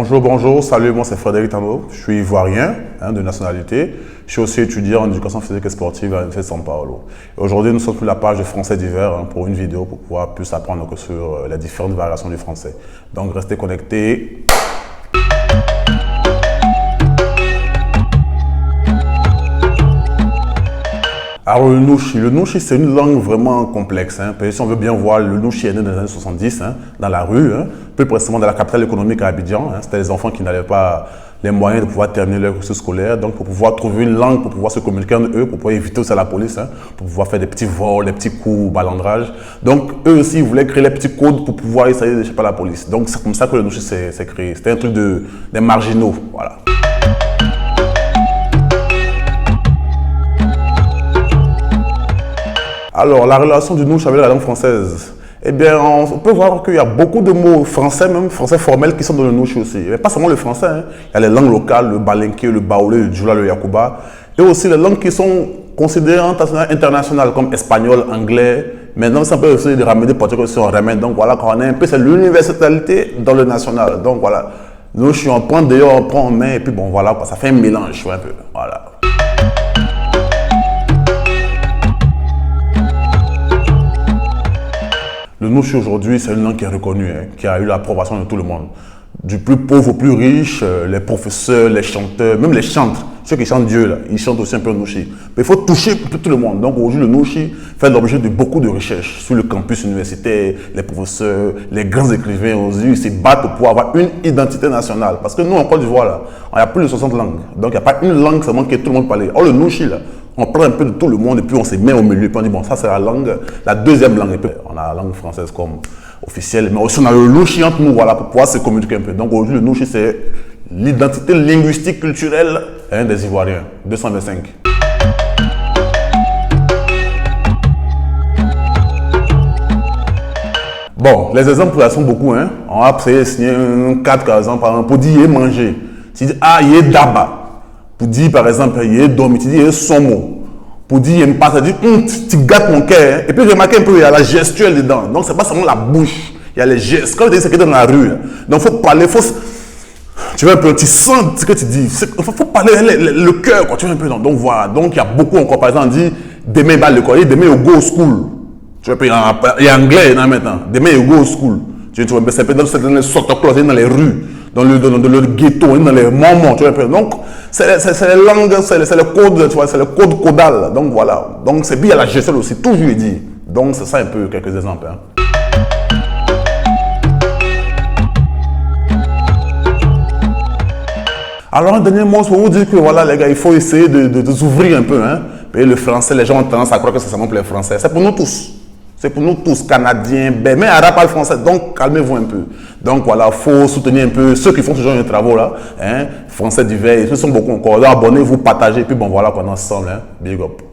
Bonjour, bonjour, salut, moi c'est Frédéric Tano, je suis ivoirien de nationalité, je suis aussi étudiant en éducation physique et sportive à l'Université de São Paulo. Aujourd'hui nous sommes sur la page de Français divers pour une vidéo pour pouvoir plus apprendre sur les différentes variations du français. Donc restez connectés. Alors le Nouchi c'est une langue vraiment complexe. Si on veut bien voir, le Nouchi est né dans les années 70, dans la rue, plus précisément dans la capitale économique à Abidjan. C'était les enfants qui n'avaient pas les moyens de pouvoir terminer leur cursus scolaire. Donc pour pouvoir trouver une langue, pour pouvoir se communiquer entre eux, pour pouvoir éviter aussi la police, pour pouvoir faire des petits vols, des petits coups, balandrage. Donc eux aussi ils voulaient créer les petits codes pour pouvoir essayer d'échapper à la police. Donc c'est comme ça que le Nouchi s'est créé. C'était un truc des marginaux, voilà. Alors, la relation du Nouchi avec la langue française, eh bien, on peut voir qu'il y a beaucoup de mots français, même français formels, qui sont dans le Nouchi aussi. Mais pas seulement le français, il y a les langues locales, le balenké, le baoulé, le djoula, le yakuba, et aussi les langues qui sont considérées internationales, comme espagnol, anglais. Maintenant, ça peut aussi ramener des portugais si on ramène. Donc voilà, quand on est un peu, c'est l'universalité dans le national. Donc voilà, nous, on prend d'ailleurs, on prend en main, et puis bon, voilà, ça fait un mélange, un peu. Voilà. Le Nouchi aujourd'hui, c'est une langue qui est reconnue, qui a eu l'approbation de tout le monde. Du plus pauvre au plus riche, les professeurs, les chanteurs, même les chantres, ceux qui chantent Dieu, là, ils chantent aussi un peu le Nouchi. Mais il faut toucher tout le monde. Donc aujourd'hui, le Nouchi fait l'objet de beaucoup de recherches sur le campus universitaire, les professeurs, les grands écrivains aussi, ils se battent pour pouvoir avoir une identité nationale. Parce que nous, en Côte d'Ivoire, là, il y a plus de 60 langues. Donc il n'y a pas une langue seulement que tout le monde parle. Or le Nouchi, là, on prend un peu de tout le monde et puis on se met au milieu. Puis on dit, bon, ça c'est la langue, la deuxième langue. Et puis on a la langue française comme officielle, mais aussi on a le Nouchi entre nous, voilà, pour pouvoir se communiquer un peu. Donc aujourd'hui, le Nouchi, c'est l'identité linguistique culturelle des Ivoiriens. 225. Bon, les exemples là sont beaucoup. On va signer un cadre, par exemple, pour dire « il manger ». Tu dis « ah, il est d'aba ». Pour dire, par exemple, il y a dormi, tu dis, il y a somo. Pour dire, il y a une passe, tu dis, tu gâtes mon cœur. Et puis, remarquez un peu, il y a la gestuelle dedans. Donc, ce n'est pas seulement la bouche, il y a les gestes. Quand tu dis, c'est que dans la rue. Donc, il faut parler, tu vois un peu, tu sens ce que tu dis. Il faut parler le cœur, quoi. Tu vois un peu. Donc, voilà. Donc, il y a beaucoup encore. Par exemple, on dit, demain, il va à l'école, demain, il go school. Tu vois un peu, il y a anglais maintenant. Demain, il go school. Tu vois un peu, c'est dans les sotoclos, dans les rues. Dans le ghetto, dans les moments, tu vois. Donc, c'est les langues, c'est le code, tu vois, c'est le code codal. Donc, voilà. Donc, c'est bien la gestion aussi, toujours dit. Donc, c'est ça un peu, quelques exemples. Alors, un dernier mot, pour vous dire que, voilà, les gars, il faut essayer de s'ouvrir un peu. Et le français, les gens ont tendance à croire que c'est seulement pour les Français. C'est pour nous tous. C'est pour nous tous, Canadiens, mais Arabes parlent français, donc calmez-vous un peu. Donc voilà, il faut soutenir un peu ceux qui font ce genre de travaux là, Français divers, ils sont beaucoup encore. Abonnez-vous, partagez, puis bon voilà qu'on est ensemble, big up.